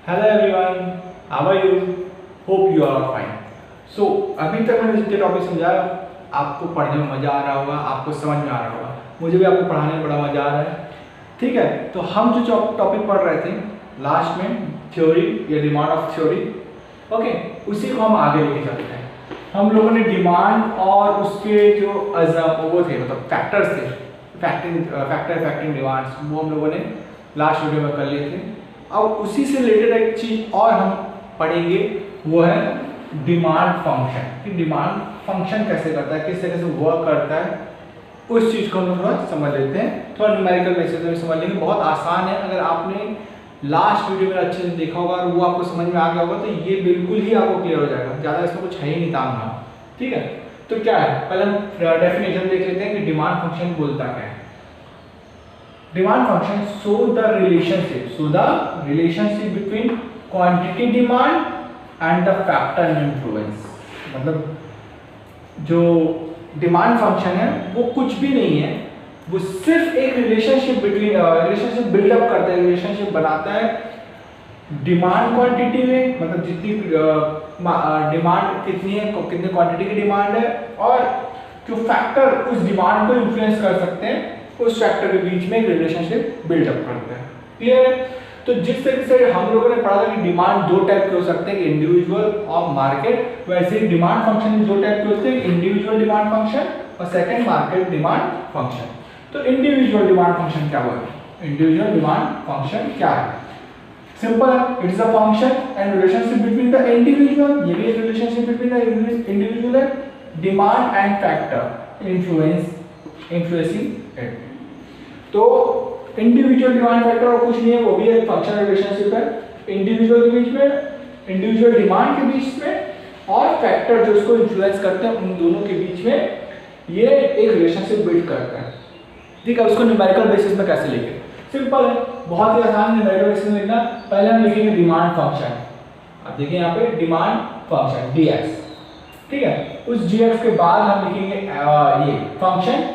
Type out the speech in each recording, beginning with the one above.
Hello everyone, how are you? Hope you are fine. So अभी तक मैंने जितने टॉपिक समझाया आपको पढ़ने में मज़ा आ रहा होगा, आपको समझ में आ रहा होगा। मुझे भी आपको पढ़ाने में बड़ा मज़ा आ रहा है। ठीक है, तो हम जो टॉपिक पढ़ रहे थे लास्ट में, थ्योरी या डिमांड ऑफ थ्योरी, ओके, उसी को हम आगे लेके चलते हैं। हम लोगों ने डिमांड और उसके जो वो थे, मतलब फैक्टर्स थे, फैक्टिंग डिमांड्स, वो हम लोगों ने लास्ट वीडियो में कर लिए थे। अब उसी से रिलेटेड एक चीज और हम पढ़ेंगे, वो है डिमांड फंक्शन। कि डिमांड फंक्शन कैसे करता है, किस तरह से वर्क करता है, उस चीज को हम लोग थोड़ा समझ लेते हैं। थोड़ा न्यूमेरिकल बेसिस में समझ लेंगे, बहुत आसान है। अगर आपने लास्ट वीडियो में अच्छे से देखा होगा और वो आपको समझ में आ गया होगा तो ये बिल्कुल ही आपको क्लियर हो जाएगा। ज़्यादा इसमें कुछ है ही नहीं तामझाम। ठीक है, तो क्या है, पहले हम डेफिनेशन देख लेते हैं कि डिमांड फंक्शन बोलता क्या है। Demand function show the relationship between quantity demand and the factor influence। मतलब जो डिमांड फंक्शन है वो कुछ भी नहीं है, वो सिर्फ एक रिलेशनशिप बिल्डअप करता है, रिलेशनशिप बनाता है डिमांड क्वांटिटी में, मतलब जितनी डिमांड कितनी है, कितने क्वांटिटी की डिमांड है, और जो फैक्टर उस डिमांड को इन्फ्लुएंस कर सकते हैं, उस फैक्टर के बीच में एक रिलेशनशिप बिल्डअप करते हैं। क्लियर है? तो जिस तरीके से हम लोगों ने पढ़ा था कि डिमांड दो टाइप के हो सकते हैं, इंडिविजुअल और मार्केट, वैसे ही डिमांड फंक्शन दो टाइप के होते हैं, इंडिविजुअल डिमांड फंक्शन और सेकंड मार्केट डिमांड फंक्शन। तो इंडिविजुअल डिमांड फंक्शन क्या हुआ? इंडिविजुअल डिमांड फंक्शन क्या है? सिंपल है, it is a function and relationship between the individual. ये भी एक रिलेशनशिप बिटवीन द इंडिविजुअल है, demand and factor influencing it. तो इंडिविजुअल डिमांड फैक्टर और कुछ नहीं है, वो भी एक फंक्शन रिलेशनशिप है इंडिविजुअल के बीच में, इंडिविजुअल डिमांड के बीच में, और फैक्टर जो उसको इन्फ्लुएंस करते हैं उन दोनों के बीच में ये एक रिलेशनशिप बिल्ड करता है। ठीक है, उसको न्यूमेरिकल बेसिस में कैसे लिखें? सिंपल है, बहुत ही आसान न्यूमेरिकल बेसिस में लिखना। पहले हम लिखेंगे डिमांड फंक्शन। अब देखिए यहाँ पे डिमांड फंक्शन dx, ठीक है। उस dx के बाद हम लिखेंगे ये फंक्शन,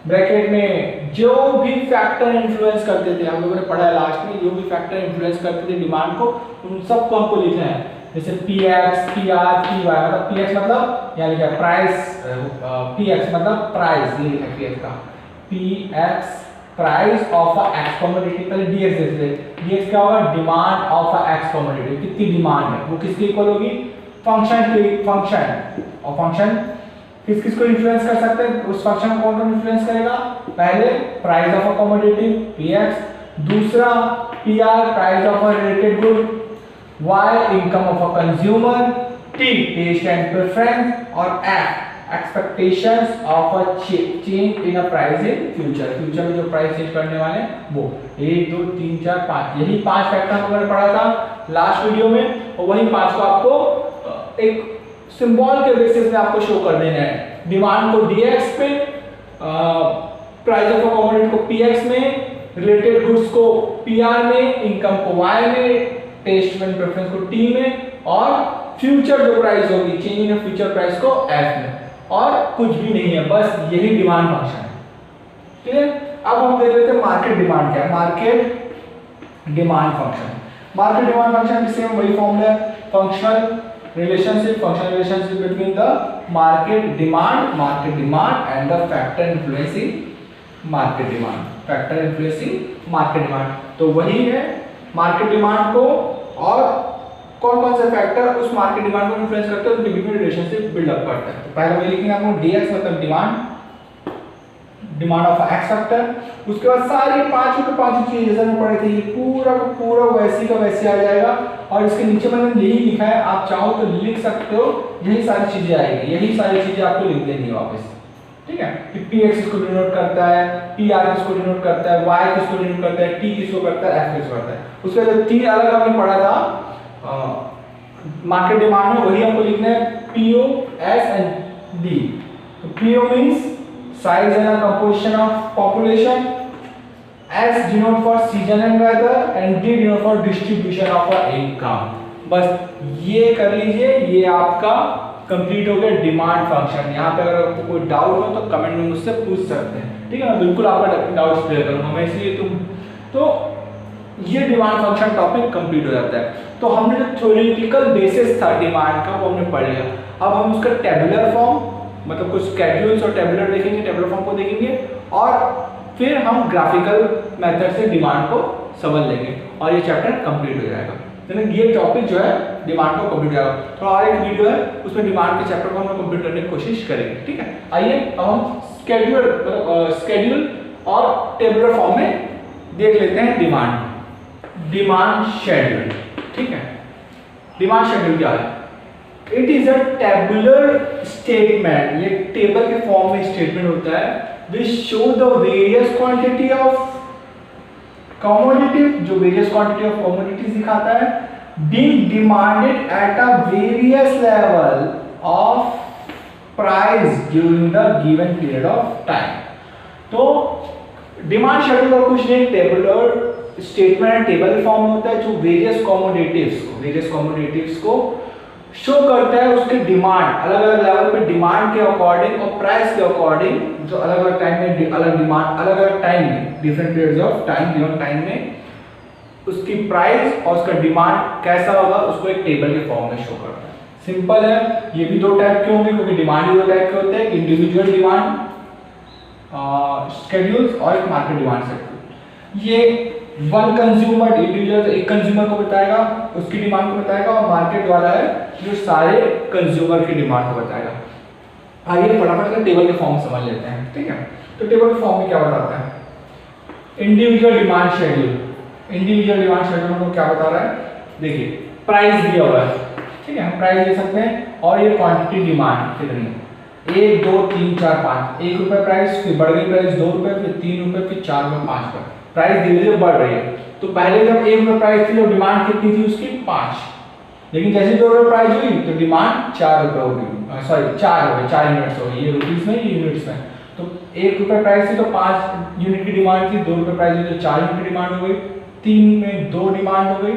ब्रैकेट में जो भी फैक्टर इन्फ्लुएंस करते थे, हम लोगों ने पढ़ा है लास्ट में, जो भी फैक्टर इन्फ्लुएंस करते थे डिमांड को, उन सबको हमको लिखना है। जैसे px, pr, py, मतलब px मतलब यहाँ लिखा है प्राइस, px मतलब प्राइस, ये लिखा है px का, px price of a x commodity. पहले dx देख ले, dx क्या होगा? Demand of a x commodity, कितनी डिमांड है वो किसके इक्वल होगी? फंक्शन के। फंक्शन और फंक्शन किस किस को इन्फ्लुएंस कर सकते हैं? उस फंक्शन को कौन कौन इन्फ्लुएंस करेगा? पहले price of a commodity px, दूसरा pr price of a related good, y income of a consumer, t taste and preference, और f expectations of a change in a price in future. Future में जो price change करने वाले वो 1 2 3 4 5, यही 5 factor हम लोगों ने पढ़ा था लास्ट वीडियो में, और वही 5 को आपको एक सिंबल के बेसिस में आपको शो कर देना है। डिमांड को dx पे, प्राइस ऑफ अ कमोडिटी को px में, रिलेटेड गुड्स को pr में, इनकम को y में, टेस्ट एंड प्रेफरेंस को t में, और फ्यूचर जो प्राइस होगी, चेंज इन फ्यूचर प्राइस को f में। और कुछ भी नहीं है, बस यही डिमांड फंक्शन है। ठीक है, अब हम देख लेते हैं मार्केट डिमांड क्या है। Market demand function, market demand function की सेम वही फॉर्मूला है, functional relationship between the market demand and the factor influencing market demand. तो वही है मार्केट डिमांड को, और कौन कौन से फैक्टर उस मार्केट डिमांड को इन्फ्लुएंस करते हैं, उनके बीच में रिलेशनशिप बिल्डअप करते हैं। तो पहले मैं लिखेंगे आपको dx मतलब डिमांड ऑफ x फैक्टर। उसके बाद सारी पांचों के पांचों चीजें जैसे हम पढ़े थे, ये पूरा का पूरा वैसी का वैसे आ जाएगा, और इसके नीचे मैंने यही लिखा है, आप चाहो तो लिख सकते हो, यही सारी चीजें आएगी, यही सारी चीजें आपको लिख देनी है वापस। ठीक है, कि px किसको डिनोट करता है, pr किसको डिनोट करता है, y किसको डिनोट करता है, t किसको करता है, f किसको करता है। उसके बाद तीन अलग हमने पढ़ा था मार्केट डिमांड में, वही हमको लिखना है PO, S and D। तो PO means size and composition of population, S denote for season and weather, and D denote for distribution of income। बस ये कर लीजिए, ये आपका कंप्लीट हो गया डिमांड फंक्शन। यहाँ पे अगर आपको कोई डाउट हो तो कमेंट में मुझसे पूछ सकते हैं। ठीक है, मैं बिल्कुल आपका डाउट्स क्लियर करूंगा मैं, इसलिए तो ये डिमांड फंक्शन टॉपिक कंप्लीट हो जाता है। तो हमने जो थ्योरेटिकल बेसिस था डिमांड का वो हमने पढ़ लिया। अब हम उसका टेबुलर फॉर्म, मतलब कुछ स्केड्यूल्स और टेबुलर देखेंगे, टेबुलर फॉर्म को देखेंगे, और फिर हम ग्राफिकल मेथड से डिमांड को समझ लेंगे और ये चैप्टर कंप्लीट हो जाएगा। ये टॉपिक जो है डिमांड को कंप्लीट हो जाएगा। तो और एक वीडियो है उसमें डिमांड के चैप्टर को हम कंप्लीट करने की कोशिश करेंगे, ठीक है। आइए अब हम स्केड्यूल और टेबुलर फॉर्म में देख लेते हैं डिमांड शेड्यूल, ठीक है। डिमांड शेड्यूल क्या है? It is a tabular statement, ये टेबल के फॉर्म में स्टेटमेंट होता है which show the various quantity of commodity, जो various quantity of commodities दिखाता है, being demanded at a various level of price during the given period of time। तो demand schedule और कुछ नहीं, टेबुलर स्टेटमेंट टेबल फॉर्म होता है जो वेरियस कमोडिटीज को शो करता है उसके डिमांड, अलग अलग लेवल पे डिमांड के अकॉर्डिंग और प्राइस के अकॉर्डिंग, जो अलग अलग टाइम में अलग डिमांड, अलग अलग टाइम में, different periods of time, given time में उसकी प्राइस और उसका डिमांड कैसा होगा उसको एक टेबल के फॉर्म में शो करता है। सिंपल है। ये भी दो टाइप के होंगे क्योंकि डिमांड भी दो टाइप के होते हैं, इंडिविजुअल डिमांड शेड्यूल्स और एक मार्केट डिमांड शेड्यूल। ये वन कंज्यूमर, इंडिविजुअल एक कंज्यूमर को बताएगा, उसकी डिमांड को बताएगा, और मार्केट वाला है जो सारे कंज्यूमर की डिमांड को बताएगा। आइए फटाफट से टेबल के फॉर्म समझ लेते हैं, ठीक है। तो टेबल के फॉर्म में क्या बताता है? इंडिविजुअल डिमांड शेड्यूल हमको क्या बता रहा है? देखिए प्राइस दिया हुआ है, ठीक है, हम प्राइस दे सकते हैं और ये क्वांटिटी डिमांड कितनी, 1 2 3 4 5, 1 रुपये प्राइस, फिर बढ़ गई प्राइस 2 रुपये, फिर 3 रुपये, फिर 4 रुपये, 5 रुपये, प्राइस धीरे धीरे बढ़ रही है। तो पहले जब 1 रुपये प्राइस थी तो डिमांड कितनी थी उसकी? 5, लेकिन जैसे 2 रुपये प्राइस हुई तो डिमांड 4 रुपये हो गई, सॉरी 4 हो गई, 4 यूनिट्स हो गई, ये रुपीस में, ये यूनिट्स में। तो 1 रुपये प्राइस थी तो 5 यूनिट की डिमांड थी, 2 रुपये प्राइस थी तो 4 यूनिट की डिमांड हो गई, 3 में 2 डिमांड हो गई,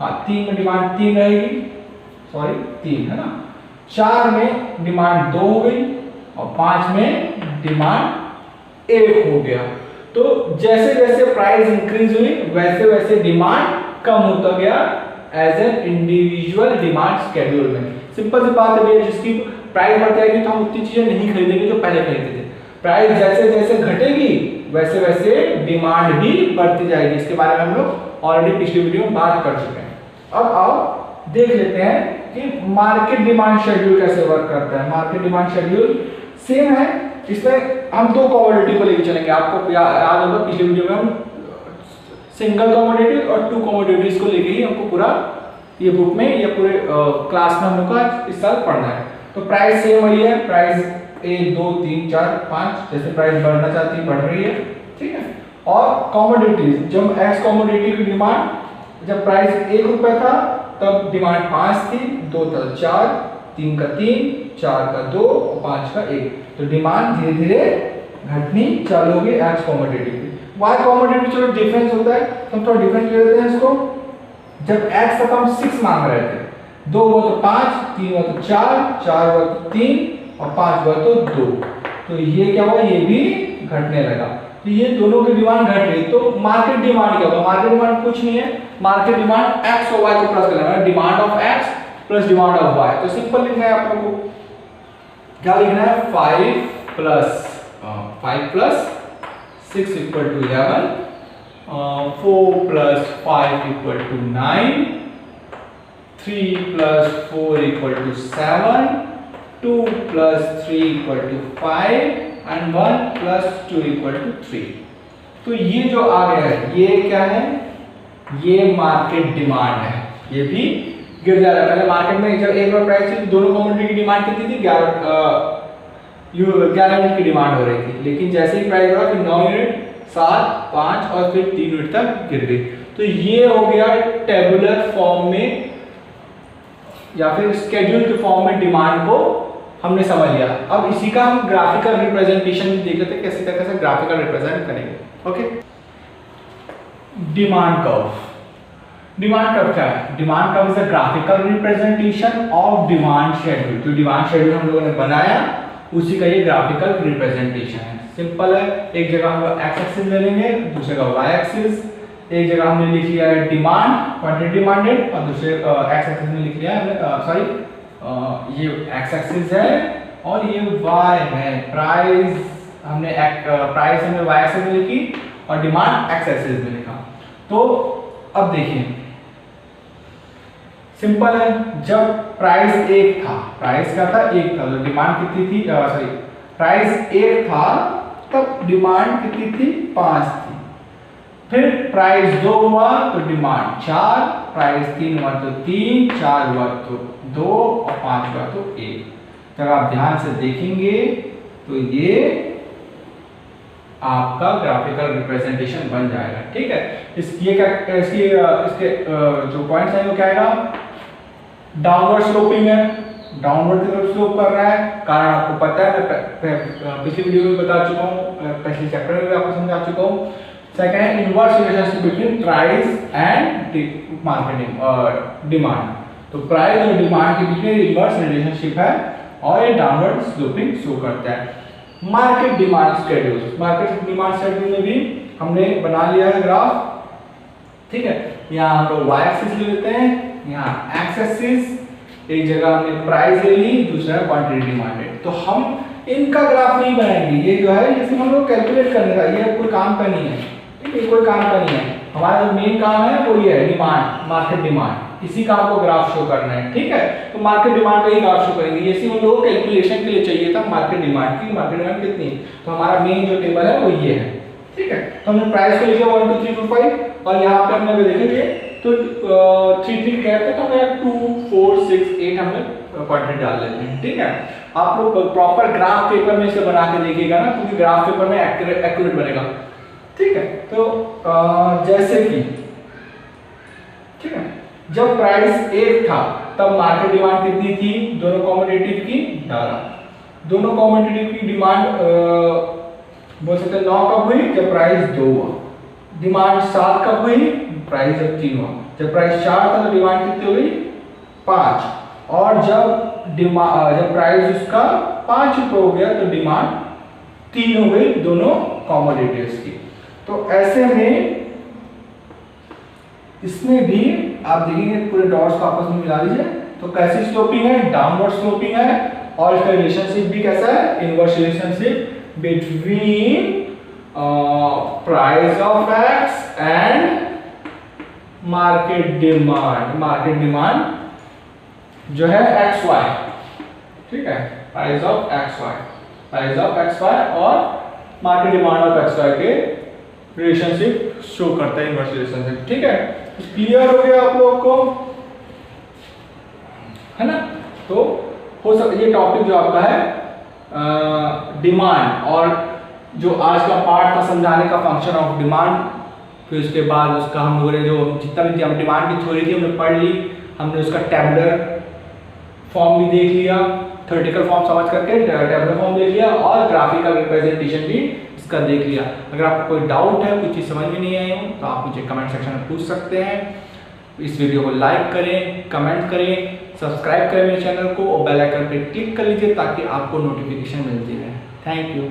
हाँ 3 में डिमांड 3 रहेगी, सॉरी 3 है ना, 4 में डिमांड 2 हो गई और 5 में डिमांड 1 हो गया। तो जैसे जैसे प्राइस इंक्रीज हुई वैसे वैसे डिमांड कम होता गया as an individual demand schedule में। सिंपल सी बात है भैया, जिसकी प्राइस बढ़ जाएगी तो हम उतनी चीजें नहीं खरीदेंगे जो पहले खरीदते थे। प्राइस जैसे जैसे घटेगी वैसे वैसे डिमांड भी बढ़ती जाएगी। इसके बारे में हम लोग ऑलरेडी पिछले वीडियो में बात कर चुके हैं। अब आओ देख लेते हैं कि मार्केट डिमांड शेड्यूल कैसे वर्क करता है। मार्केट डिमांड शेड्यूल सेम है, इसमें हम 2 कमोडिटी को लेकर चलेंगे। आपको याद होगा पिछले वीडियो में हम सिंगल कमोडिटी और 2 कमोडिटीज को लेके ही हमको पूरा ये बुक में या पूरे क्लास में हम लोग का इस साल पढ़ना है। तो प्राइस सेम वही है, प्राइस 1 2 3 4 5, जैसे प्राइस बढ़ना चाहती है बढ़ रही है, ठीक है। और कमोडिटीज, जब एक्स कमोडिटी की डिमांड, जब प्राइस 1 रुपये था तब डिमांड 5 थी, 2 था 4, 3 का 3, 4 का 2 और 5 का 1। तो डिमांड धीरे धीरे घटनी चालू होगी एक्स कमोडिटी की। वाई कमोडिटी चलो डिफरेंस होता है, हम थोड़ा डिफरेंस ले लेते हैं इसको। जब एक्स तक हम 6 मांग रहे थे, 2 हुआ तो 5, 3 हुआ तो 4, 4 हुआ तो 3 और 5 हुआ तो 2। तो ये क्या हुआ, ये भी घटने लगा। तो ये दोनों की डिमांड घट रही। तो मार्केट डिमांड क्या होगा? मार्केट डिमांड कुछ नहीं है, मार्केट डिमांड एक्स और वाई को प्लस कर लेना है, demand of X plus demand of Y. तो सिंपल लिखना है आप लोगों को, क्या लिखना है, 5 plus 6 equal to 11, 4 plus 5 equal to 9, 3 plus 4 equal to 7, 2 plus 3 equal to 5 and 1 plus 2 equal to 3। तो ये जो आ गया है ये क्या है, ये मार्केट डिमांड है। ये भी गिर जा रहा है। पहले मार्केट में जब 1 रुपये प्राइस थी दोनों कमोडिटी की डिमांड कितनी थी, 11 यूनिट की डिमांड हो रही थी। लेकिन जैसे ही प्राइस बढ़ा फिर 9 यूनिट, 7, 5 और फिर 3 यूनिट तक गिर गई। तो ये हो गया टेबुलर फॉर्म में या फिर स्केड्यूल के फॉर्म में डिमांड को हमने समझ लिया। अब इसी का हम ग्राफिकल रिप्रेजेंटेशन भी देख लेते हैं, कैसे तरह से ग्राफिकल रिप्रेजेंट करेंगे। Okay, demand curve. Demand curve क्या है? Demand curve is a graphical representation of demand schedule. जो डिमांड शेड्यूल हम लोगों ने बनाया उसी का ये ग्राफिकल रिप्रेजेंटेशन है। सिंपल है, एक जगह हम लोग एक्स एक्सिस ले लेंगे, दूसरी जगह वाई एक्सिस, एक जगह हमने लिख लिया है डिमांड, क्वांटिटी डिमांडेड, और दूसरे एक्स एक्सिस में लिख लिया है हमने, सॉरी ये एक्स एक्सिस है और ये वाई है, प्राइस हमने प्राइस हमने वाई एक्सिस में लिखी और डिमांड एक्स एक्सिस में लिखा। तो अब देखिए सिंपल है, जब प्राइस एक था, प्राइस क्या था, एक था, तो डिमांड कितनी थी, सॉरी प्राइस एक था तब डिमांड कितनी थी, 5 थी। फिर प्राइस 2 हुआ तो डिमांड 4, प्राइस 3 हुआ तो 3, 4 हुआ तो 2 और 5 हुआ तो 1। जब आप ध्यान से देखेंगे तो ये आपका ग्राफिकल रिप्रेजेंटेशन बन जाएगा। ठीक है, इसके जो पॉइंट्स हैं वो क्या आएगा, डाउनवर्ड स्लोपिंग है, डाउनवर्ड की तरफ स्लोप कर रहा है, कारण आपको पता है, मैं पिछली वीडियो में बता चुका हूँ, पिछले चैप्टर में भी आपको समझा चुका हूँ। सेकंड है inverse relationship between price and marketing demand. तो प्राइस और डिमांड के बीच में इनवर्स रिलेशनशिप है और ये डाउनवर्ड स्लोपिंग शो करता है। Market demand schedule, market demand schedule में भी हमने बना लिया है ग्राफ। ठीक है, यहाँ हम लोग वाई एक्सिस ले लेते हैं, यहाँ एक्स एक्सिस, एक जगह हमने प्राइस ले ली, दूसरा क्वांटिटी डिमांडेड। तो हम इनका ग्राफ नहीं बनाएंगे, ये जो है इसमें हम लोग कैलकुलेट करने का, ये कोई काम का नहीं है। ठीक है, कोई काम का नहीं है, हमारा जो मेन काम है वो ये है डिमांड, मार्केट डिमांड, इसी काम को ग्राफ शो करना है। ठीक है, तो मार्केट डिमांड का ही ग्राफ शो करेंगे, ये सिर्फ हम लोगों को कैलकुलेशन के लिए चाहिए था मार्केट डिमांड की, मार्केट डिमांड कितनी। तो हमारा मेन जो टेबल है वो ये है। ठीक है, तो हमने प्राइस को लिखा 1 2 3 4 5 और यहाँ पे हमने अगर देखेंगे तो 3 3 गैप है, तो हमें 2 4 6 8 हमने क्वांटिटी डाल लेते हैं। ठीक है, आप लोग प्रॉपर ग्राफ पेपर में इसे बना के देखिएगा ना, क्योंकि ग्राफ पेपर में एक्यूरेट बनेगा। ठीक है, तो जैसे कि ठीक है, जब प्राइस 1 था तब मार्केट डिमांड कितनी थी, दोनों कॉमोडिटी की 11, दोनों कॉमोडिटी की डिमांड बोल सकते हैं 9 कब हुई, जब प्राइस 2 हुआ। डिमांड 7 कब हुई, प्राइस जब 3 हुआ। जब प्राइस 4 था तो डिमांड कितनी हुई, 5। और जब प्राइस उसका 5 रुपये हो गया तो डिमांड 3 हो गई दोनों कॉमोडिटीज की। तो ऐसे में इसमें भी आप देखेंगे पूरे डॉट्स को आपस में मिला लीजिए, तो कैसी स्लोपिंग है, डाउनवर्ड स्लोपिंग है, और इसका रिलेशनशिप भी कैसा है, inverse relationship between price of X and market demand. Market demand जो है एक्स वाई। ठीक है, price of X Y, price of X Y और market demand of X Y के रिलेशनशिप शो करता है, इनवर्स रिलेशनशिप। ठीक है, क्लियर हो गया आप लोगों को, है ना। तो हो सकता ये टॉपिक जो आपका है डिमांड, और जो आज का पार्ट था समझाने का फंक्शन ऑफ डिमांड, फिर उसके बाद उसका हम लोगों ने जो जितना भी हम डिमांड की थ्योरी थी हमने पढ़ ली, हमने उसका टेबुलर फॉर्म भी देख लिया, थ्योरेटिकल फॉर्म समझ करके टेबुलर फॉर्म देख लिया, और ग्राफिकल रिप्रेजेंटेशन भी इसका देख लिया। अगर आपको कोई डाउट है, कोई चीज़ समझ में नहीं आई हो, तो आप मुझे कमेंट सेक्शन में पूछ सकते हैं। इस वीडियो को लाइक करें, कमेंट करें, सब्सक्राइब करें मेरे चैनल को और बेल आइकन पे क्लिक कर लीजिए ताकि आपको नोटिफिकेशन मिलती रहे। Thank you.